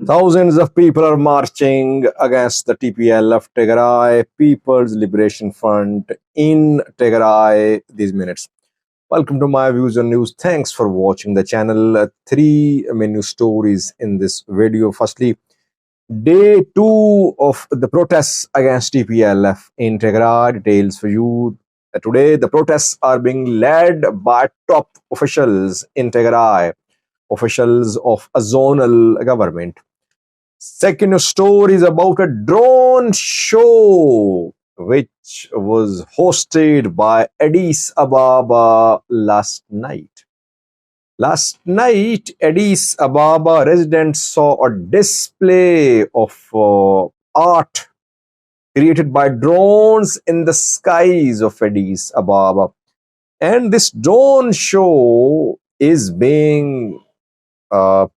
Thousands of people are marching against the TPLF Tigray People's Liberation Front in Tigray these minutes. Welcome to my views on news. Thanks for watching the channel. Three menu stories in this video. Firstly, day 2 of the protests against TPLF in Tigray. Details for you. Today, the protests are being led by top officials in Tigray, officials of a zonal government. Second story is about a drone show which was hosted by Addis Ababa last night. Last night, Addis Ababa residents saw a display of art created by drones in the skies of Addis Ababa. And this drone show is being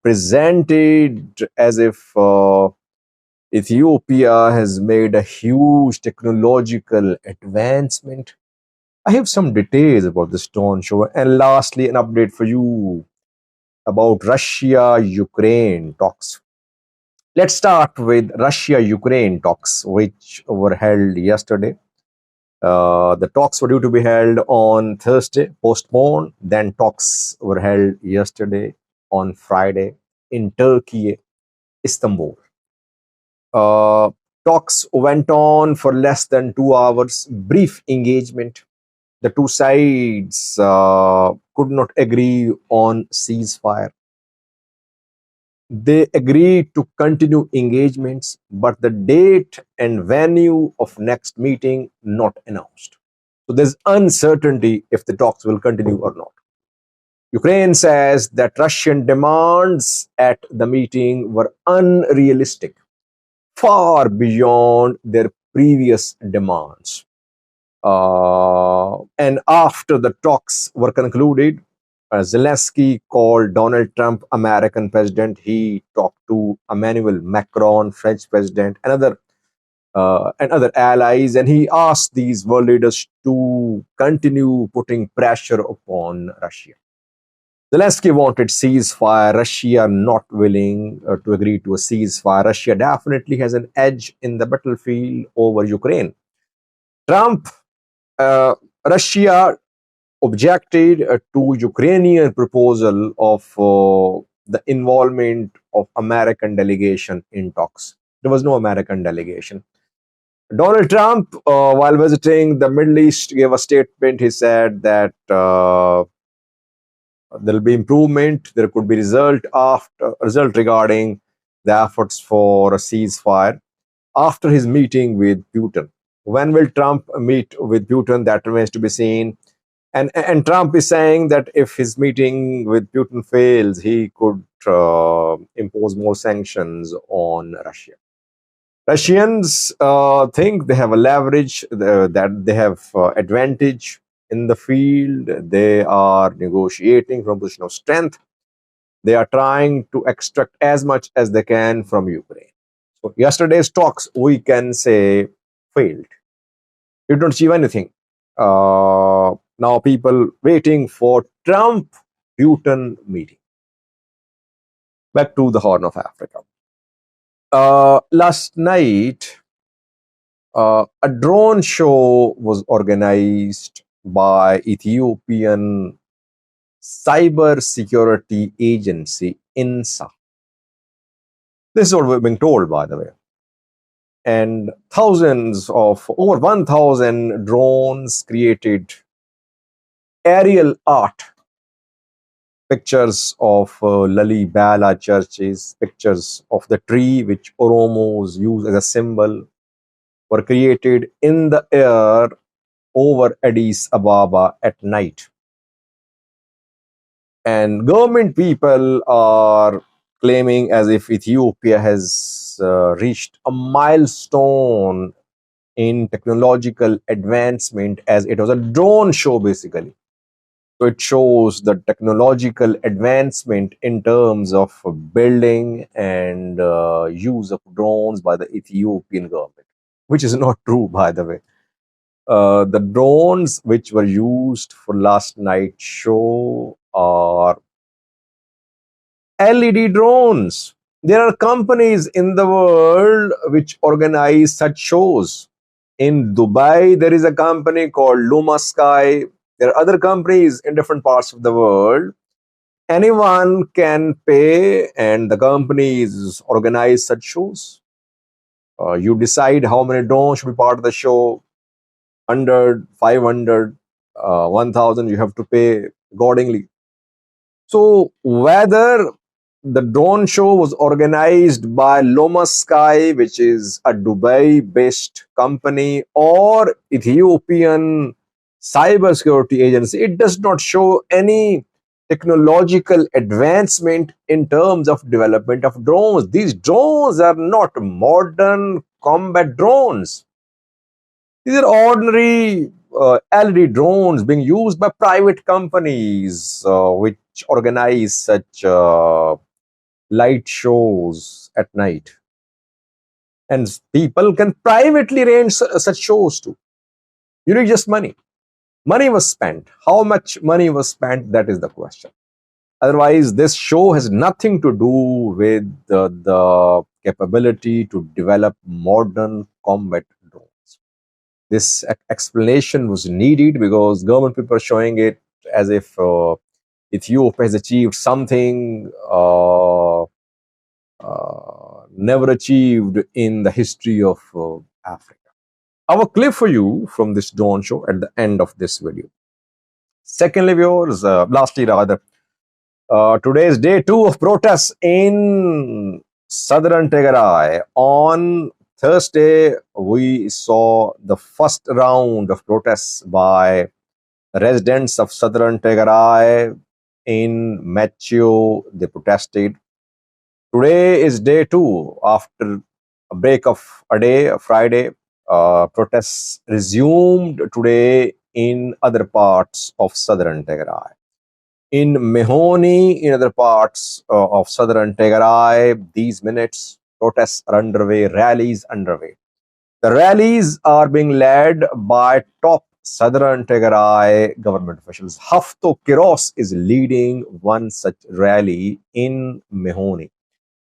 presented as if Ethiopia has made a huge technological advancement. I have some details about this drone show. And lastly, an update for you about Russia-Ukraine talks. Let's start with Russia-Ukraine talks, which were held yesterday. The talks were due to be held on Thursday, postponed. Then talks were held yesterday on Friday in Turkey, Istanbul. Talks went on for less than 2 hours, brief engagement. The two sides could not agree on ceasefire. They agreed to continue engagements, but the date and venue of next meeting not announced. So there's uncertainty if the talks will continue or not. Ukraine says that Russian demands at the meeting were unrealistic, far beyond their previous demands. And after the talks were concluded, Zelensky called Donald Trump American president. He talked to Emmanuel Macron, French president, and other allies, and he asked these world leaders to continue putting pressure upon Russia. Zelensky wanted ceasefire. Russia not willing to agree to a ceasefire. Russia definitely has an edge in the battlefield over Ukraine. Russia objected to Ukrainian proposal of the involvement of American delegation in talks. There was no American delegation. Donald Trump, while visiting the Middle East, gave a statement. He said that there will be improvement. There could be result regarding the efforts for a ceasefire after his meeting with Putin. When will Trump meet with Putin? That remains to be seen. And Trump is saying that if his meeting with Putin fails, he could impose more sanctions on Russia. Russians think they have a leverage, that they have advantage in the field. They are negotiating from a position of strength. They are trying to extract as much as they can from Ukraine. So yesterday's talks, we can say, failed. You don't achieve anything. Now people waiting for Trump-Putin meeting. Back to the Horn of Africa. Last night, a drone show was organized by Ethiopian cyber security agency INSA. This is what we're being told, by the way. And over 1,000 drones created aerial art, pictures of Lalibela churches, pictures of the tree which Oromos use as a symbol, were created in the air over Addis Ababa at night. And government people are claiming as if Ethiopia has reached a milestone in technological advancement, as it was a drone show basically. So it shows the technological advancement in terms of building and use of drones by the Ethiopian government, which is not true, by the way. The drones which were used for last night's show are LED drones, There are companies in the world which organize such shows. In Dubai, there is a company called Luma Sky. There are other companies in different parts of the world. Anyone can pay, and the companies organize such shows. You decide how many drones should be part of the show. 100, 500, 1000, you have to pay accordingly. So whether the drone show was organized by Loma Sky, which is a Dubai-based company, or Ethiopian cybersecurity agency, it does not show any technological advancement in terms of development of drones. These drones are not modern combat drones. These are ordinary LED drones being used by private companies which organize such light shows at night. And people can privately arrange such shows too. You need just money. Money was spent. How much money was spent? That is the question. Otherwise, this show has nothing to do with the capability to develop modern combat drones. This explanation was needed because government people are showing it as if Ethiopia has achieved something never achieved in the history of Africa. I have a clip for you from this drone show at the end of this video. Secondly, viewers, lastly rather, today is day 2 of protests in southern Tigray. On Thursday, we saw the first round of protests by residents of southern Tigray in Metio. They protested. Today is day 2 after a break of a day, Friday. Protests resumed today in other parts of southern Tigray. In Mehoni, in other parts of southern Tigray, these minutes, protests are underway, rallies underway. The rallies are being led by top southern Tigray government officials. Hafto Kiros is leading one such rally in Mehoni.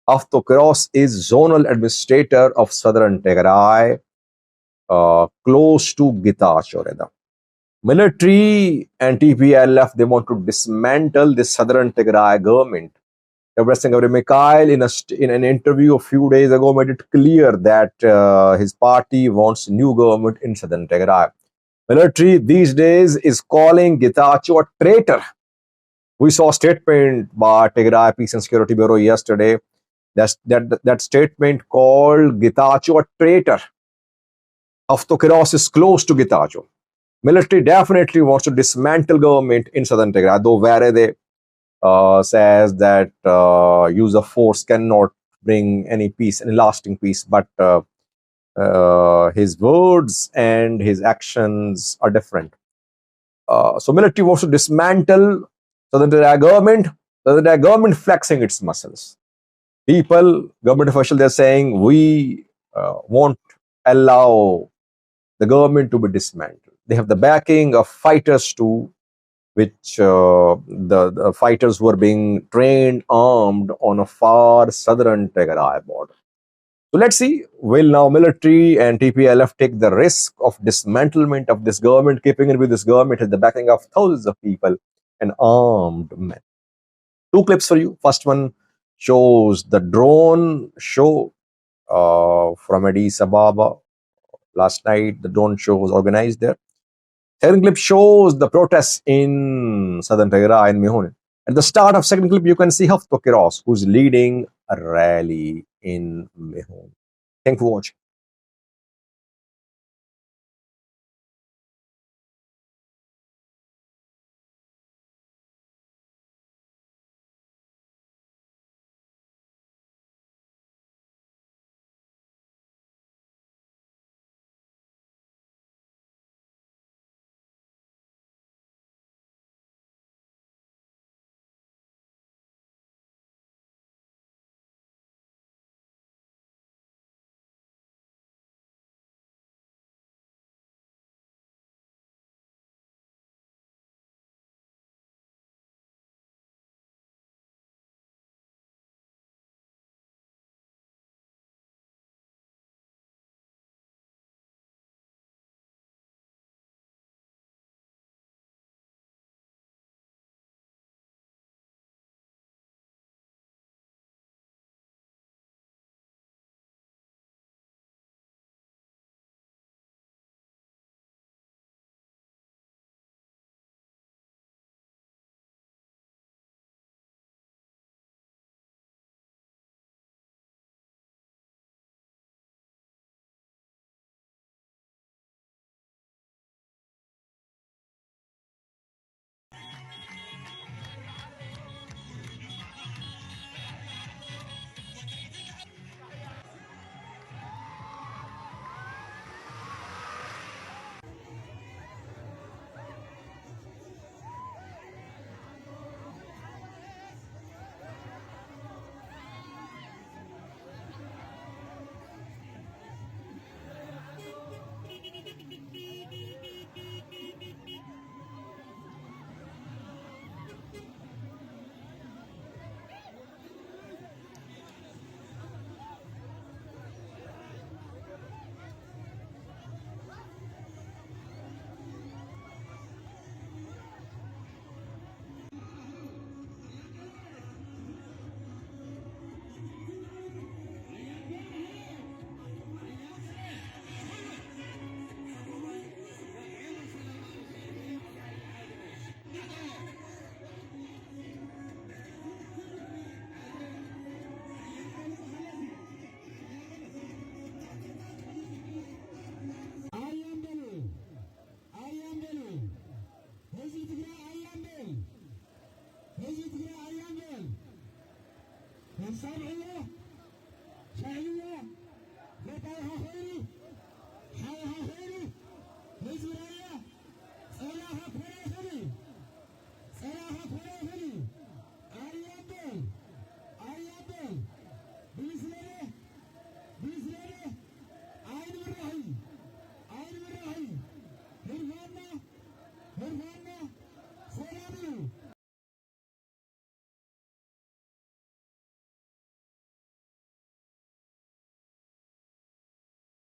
Hafto Kiros is zonal administrator of southern Tigray, close to Gitachoreda. Military and TPLF, they want to dismantle the southern Tigray government. Representing Gabriel Mikhail in an interview a few days ago made it clear that his party wants a new government in southern Tigray. Military these days is calling Getachew a traitor. We saw a statement by Tigray Peace and Security Bureau yesterday. That statement called Getachew a traitor. Avtokiros is close to Getachew. Military definitely wants to dismantle government in southern Tigray, though Varede says that use of force cannot bring any peace, any lasting peace. But his words and his actions are different. So military wants to dismantle southern Tigray government. Southern Tigray government flexing its muscles. People, government officials, they're saying we won't allow the government to be dismantled. They have the backing of fighters too, which the fighters who are being trained, armed on a far southern Tigray border. So let's see, will now military and TPLF take the risk of dismantlement of this government, keeping it with this government has the backing of thousands of people and armed men. Two clips for you. First one shows the drone show from Addis Ababa. Last night, the drone show was organized there. Second clip shows the protests in southern Tigray and Mehoni. At the start of second clip, you can see Hafto Kiros, who's leading a rally in Mehoni. Thanks for watching.